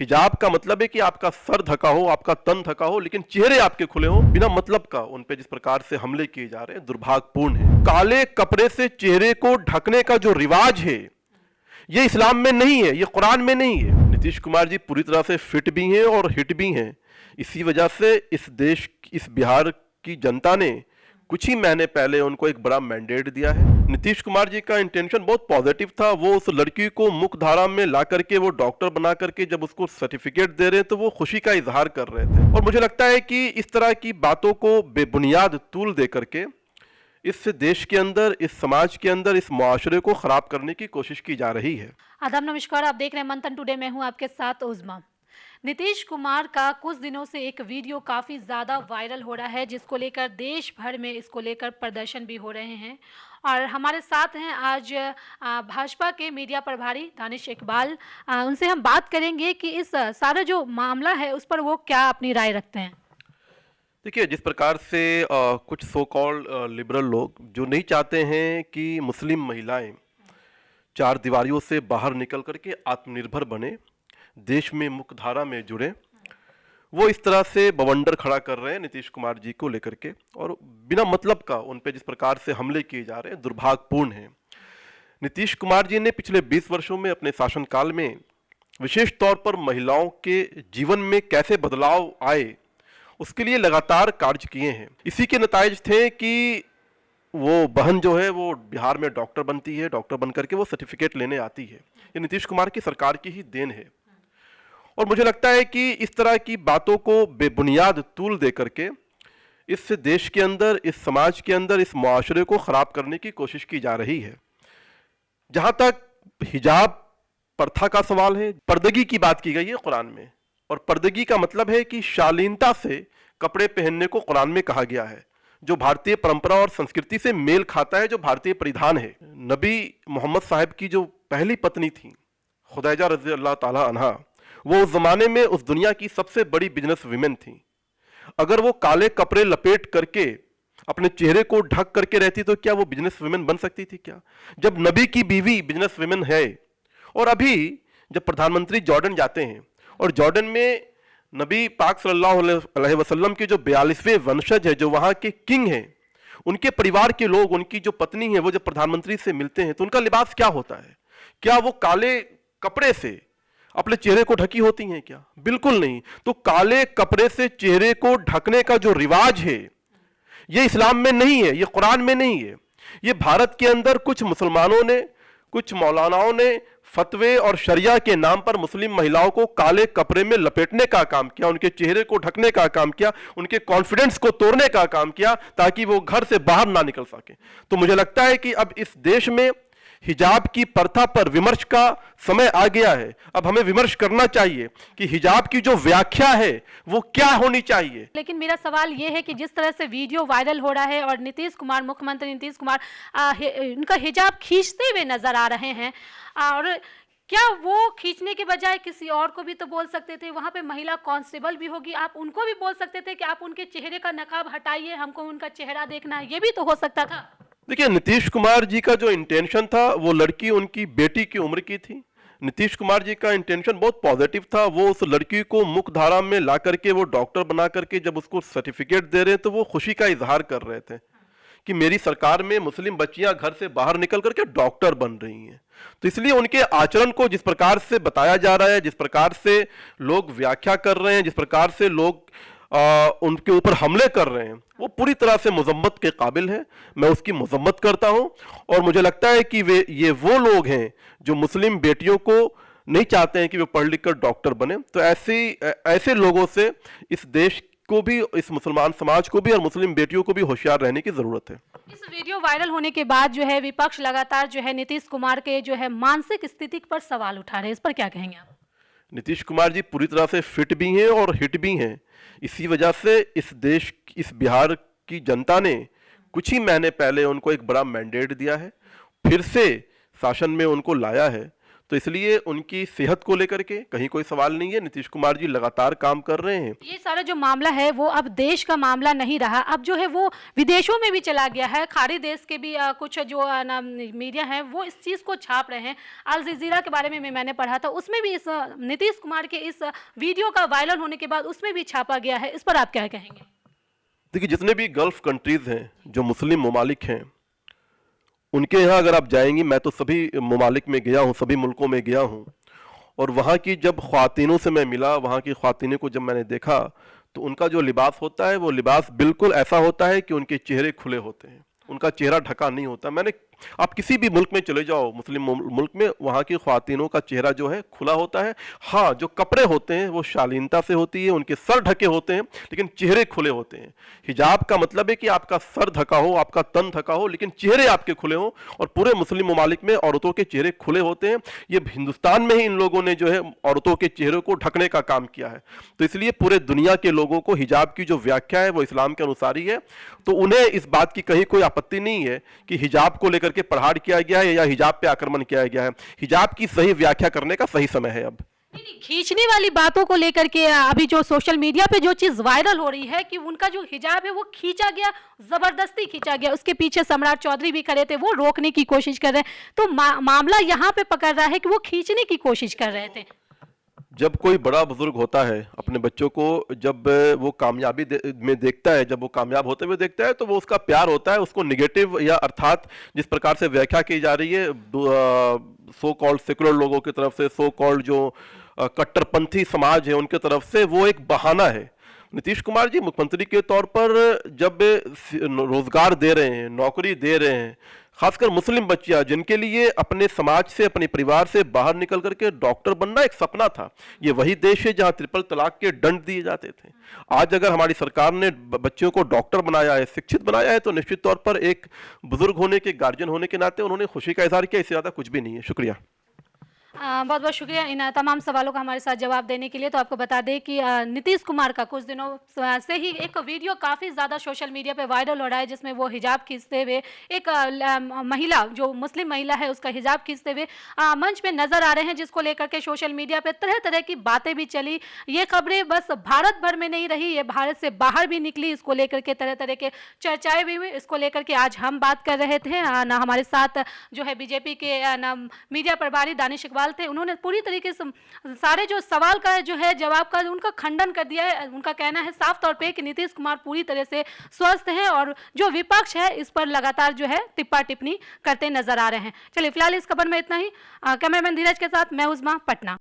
हिजाब का मतलब है कि आपका सर ढका हो, आपका तन ढका हो, लेकिन चेहरे आपके खुले हो बिना मतलब का। उन पे जिस प्रकार से हमले किए जा रहे हैं दुर्भाग्यपूर्ण है। काले कपड़े से चेहरे को ढकने का जो रिवाज है ये इस्लाम में नहीं है, ये कुरान में नहीं है। नीतीश कुमार जी पूरी तरह से फिट भी हैं और हिट भी हैं। इसी वजह से इस बिहार की जनता ने कुछ ही महीने पहले उनको एक बड़ा मैंडेट दिया है। नीतीश कुमार जी का इंटेंशन बहुत पॉजिटिव था। वो उस लड़की को मुख्य धारा में ला करके वो डॉक्टर बना करके जब उसको सर्टिफिकेट दे रहे हैं तो वो खुशी का इजहार कर रहे थे। और मुझे लगता है कि इस तरह की बातों को बेबुनियाद तूल दे करके इस देश के अंदर, इस समाज के अंदर, इस मुआशरे को खराब करने की कोशिश की जा रही है। आदाब, नमस्कार। आप देख रहे हैं मंथन टुडे। मैं हूं आपके साथ उज़मा। नीतीश कुमार का कुछ दिनों से एक वीडियो काफ़ी ज़्यादा वायरल हो रहा है, जिसको लेकर देश भर में इसको लेकर प्रदर्शन भी हो रहे हैं। और हमारे साथ हैं आज भाजपा के मीडिया प्रभारी दानिश इकबाल। उनसे हम बात करेंगे कि इस सारा जो मामला है उस पर वो क्या अपनी राय रखते हैं। देखिए, जिस प्रकार से कुछ सो कॉल्ड लिबरल लोग जो नहीं चाहते हैं कि मुस्लिम महिलाएं चार दीवारियों से बाहर निकल करके आत्मनिर्भर बने, देश में मुख्य धारा में जुड़े, वो इस तरह से बवंडर खड़ा कर रहे हैं नीतीश कुमार जी को लेकर के। और बिना मतलब का उन पे जिस प्रकार से हमले किए जा रहे हैं दुर्भाग्यपूर्ण है। नीतीश कुमार जी ने पिछले 20 वर्षों में अपने शासनकाल में विशेष तौर पर महिलाओं के जीवन में कैसे बदलाव आए उसके लिए लगातार कार्य किए हैं। इसी के नतायज थे कि वो बहन जो है वो बिहार में डॉक्टर बनती है, डॉक्टर बन करके वो सर्टिफिकेट लेने आती है। ये नीतीश कुमार की सरकार की ही देन है। और मुझे लगता है कि इस तरह की बातों को बेबुनियाद तूल दे करके इस देश के अंदर, इस समाज के अंदर, इस मुआशरे को खराब करने की कोशिश की जा रही है। जहां तक हिजाब प्रथा का सवाल है, पर्दगी की बात की गई है कुरान में। और पर्दगी का मतलब है कि शालीनता से कपड़े पहनने को कुरान में कहा गया है, जो भारतीय परंपरा और संस्कृति से मेल खाता है, जो भारतीय परिधान है। नबी मोहम्मद साहब की जो पहली पत्नी थी खुदैजा रज़ी अल्लाह ताला अन्हा, वो उस जमाने में उस दुनिया की सबसे बड़ी बिजनेस विमेन थी। अगर वो काले कपड़े लपेट करके अपने चेहरे को ढक करके रहती तो क्या वो बिजनेस विमेन बन सकती थी क्या? जब नबी की बीवी बिजनेस विमेन है। और अभी जब प्रधानमंत्री जॉर्डन जाते हैं और जॉर्डन में नबी पाक सल्लल्लाहु अलैहि वसल्लम के जो 42वें वंशज है, जो वहाँ के किंग हैं, उनके परिवार के लोग, उनकी जो पत्नी है, वो जब प्रधानमंत्री से मिलते हैं तो उनका लिबास क्या होता है? क्या वो काले कपड़े से अपने चेहरे को ढकी होती हैं क्या? बिल्कुल नहीं। तो काले कपड़े से चेहरे को ढकने का जो रिवाज है ये इस्लाम में नहीं है, ये कुरान में नहीं है। ये भारत के अंदर कुछ मुसलमानों ने, कुछ मौलानाओं ने फतवे और शरिया के नाम पर मुस्लिम महिलाओं को काले कपड़े में लपेटने का काम किया, उनके चेहरे को ढकने का काम किया, उनके कॉन्फिडेंस को तोड़ने का काम किया ताकि वो घर से बाहर ना निकल सके। तो मुझे लगता है कि अब इस देश में हिजाब की प्रथा पर विमर्श का समय आ गया है। अब हमें विमर्श करना चाहिए कि हिजाब की जो व्याख्या है वो क्या होनी चाहिए। लेकिन मेरा सवाल ये है कि जिस तरह से वीडियो वायरल हो रहा है और नीतीश कुमार, मुख्यमंत्री नीतीश कुमार उनका हिजाब खींचते हुए नजर आ रहे हैं, और क्या वो खींचने के बजाय किसी और को भी तो बोल सकते थे? वहाँ पे महिला कांस्टेबल भी होगी, आप उनको भी बोल सकते थे कि आप उनके चेहरे का नकाब हटाइए, हमको उनका चेहरा देखना है। ये भी तो हो सकता था। देखिए, नीतीश कुमार जी का जो इंटेंशन था, वो लड़की उनकी बेटी की उम्र की थी। नीतीश कुमार जी का इंटेंशन बहुत पॉजिटिव था। वो उस लड़की को मुख्य धारा में ला करके वो डॉक्टर बना करके जब उसको सर्टिफिकेट दे रहे हैं तो वो खुशी का इजहार कर रहे थे कि मेरी सरकार में मुस्लिम बच्चियां घर से बाहर निकल करके डॉक्टर बन रही हैं। तो इसलिए उनके आचरण को जिस प्रकार से बताया जा रहा है, जिस प्रकार से लोग व्याख्या कर रहे हैं, जिस प्रकार से लोग उनके ऊपर हमले कर रहे हैं, वो पूरी तरह से मजम्मत के काबिल है। मैं उसकी मजम्मत करता हूं। और मुझे लगता है कि ये वो लोग हैं जो मुस्लिम बेटियों को नहीं चाहते हैं कि वे पढ़ लिख कर डॉक्टर बने। तो ऐसे लोगों से इस देश को भी, इस मुसलमान समाज को भी और मुस्लिम बेटियों को भी होशियार रहने की जरूरत है। इस वीडियो वायरल होने के बाद जो है विपक्ष लगातार जो है नीतीश कुमार के जो है मानसिक स्थिति पर सवाल उठा रहे हैं, इस पर क्या कहेंगे आप? नीतीश कुमार जी पूरी तरह से फिट भी हैं और हिट भी हैं। इसी वजह से इस बिहार की जनता ने कुछ ही महीने पहले उनको एक बड़ा मैंडेट दिया है, फिर से शासन में उनको लाया है। तो इसलिए उनकी सेहत को लेकर के कहीं कोई सवाल नहीं है। नीतीश कुमार जी लगातार काम कर रहे हैं। ये सारा जो मामला है वो अब देश का मामला नहीं रहा, अब जो है वो विदेशों में भी चला गया है। खाड़ी देश के भी कुछ जो मीडिया है वो इस चीज़ को छाप रहे हैं। अल जजीरा के बारे में मैंने पढ़ा था, उसमें भी इस नीतीश कुमार के इस वीडियो का वायरल होने के बाद उसमें भी छापा गया है। इस पर आप क्या कहेंगे? देखिए, जितने भी गल्फ कंट्रीज हैं जो मुस्लिम ममालिक हैं, उनके यहाँ अगर आप जाएंगी, मैं तो सभी ममालिक में गया हूँ, सभी मुल्कों में गया हूँ, और वहाँ की जब ख्वातीनों से मैं मिला, वहाँ की ख्वातीनों को जब मैंने देखा, तो उनका जो लिबास होता है वो लिबास बिल्कुल ऐसा होता है कि उनके चेहरे खुले होते हैं, उनका चेहरा ढका नहीं होता। मैंने आप किसी भी मुल्क में चले जाओ, मुस्लिम मुल्क में, वहाँ की ख्वातीनों का चेहरा जो है खुला होता है। हाँ, जो कपड़े होते हैं वो शालीनता से होती है, उनके सर ढके होते हैं, लेकिन चेहरे खुले होते हैं। हिजाब का मतलब है कि आपका सर ढका हो, आपका तन ढका हो, लेकिन चेहरे आपके खुले हों, और पूरे मुस्लिम ममालिक में औरतों के चेहरे खुले होते हैं। ये हिंदुस्तान में ही इन लोगों ने जो है औरतों के चेहरे को ढकने का काम किया है। तो इसलिए पूरे दुनिया के लोगों को हिजाब की जो व्याख्या है वो इस्लाम के अनुसार ही है। तो उन्हें इस बात की कहीं कोई आपत्ति नहीं है कि हिजाब को लेकर के प्रहार किया गया है या हिजाब पे आक्रमण किया गया है। हिजाब की सही व्याख्या करने का सही समय है अब। नहीं, खींचने वाली बातों को लेकर के अभी जो सोशल मीडिया पे जो चीज वायरल हो रही है कि उनका जो हिजाब है वो खींचा गया, जबरदस्ती खींचा गया, उसके पीछे सम्राट चौधरी भी खड़े थे, वो रोकने की कोशिश कर रहे हैं। तो मामला यहाँ पे पकड़ रहा है कि वो खींचने की कोशिश कर रहे थे। जब कोई बड़ा बुजुर्ग होता है, अपने बच्चों को जब वो कामयाबी में देखता है, जब वो कामयाब होते हुए देखता है, तो वो उसका प्यार होता है। उसको निगेटिव या अर्थात जिस प्रकार से व्याख्या की जा रही है सो कॉल्ड सेकुलर लोगों की तरफ से, सो कॉल्ड जो कट्टरपंथी समाज है उनके तरफ से, वो एक बहाना है। नीतीश कुमार जी मुख्यमंत्री के तौर पर जब रोजगार दे रहे हैं, नौकरी दे रहे हैं, खासकर मुस्लिम बच्चियां जिनके लिए अपने समाज से, अपने परिवार से बाहर निकल करके डॉक्टर बनना एक सपना था। ये वही देश है जहां ट्रिपल तलाक के दंड दिए जाते थे। आज अगर हमारी सरकार ने बच्चों को डॉक्टर बनाया है, शिक्षित बनाया है, तो निश्चित तौर पर एक बुजुर्ग होने के, गार्जियन होने के नाते उन्होंने खुशी का इजहार किया। इससे ज्यादा कुछ भी नहीं है। शुक्रिया। बहुत बहुत शुक्रिया इन तमाम सवालों का हमारे साथ जवाब देने के लिए। तो आपको बता दें कि नीतीश कुमार का कुछ दिनों से ही एक वीडियो काफ़ी ज़्यादा सोशल मीडिया पे वायरल हो रहा है, जिसमें वो हिजाब खींचते हुए एक महिला, जो मुस्लिम महिला है, उसका हिजाब खींचते हुए मंच पे नजर आ रहे हैं, जिसको लेकर के सोशल मीडिया पे तरह तरह की बातें भी चली। ये खबरें बस भारत भर में नहीं रही, ये भारत से बाहर भी निकली। इसको लेकर के तरह तरह के चर्चाएं भी हुई। इसको लेकर के आज हम बात कर रहे थे ना, हमारे साथ जो है बीजेपी के मीडिया प्रभारी दानिश इकबाल थे। उन्होंने पूरी तरीके से सारे जो सवाल का जो है जवाब का उनका खंडन कर दिया है। उनका कहना है साफ तौर पे कि नीतीश कुमार पूरी तरह से स्वस्थ हैं और जो विपक्ष है इस पर लगातार जो है टिप्पा टिप्पणी करते नजर आ रहे हैं। चलिए फिलहाल इस खबर में इतना ही। कैमरामैन धीरज के साथ मैं उज़मा, पटना।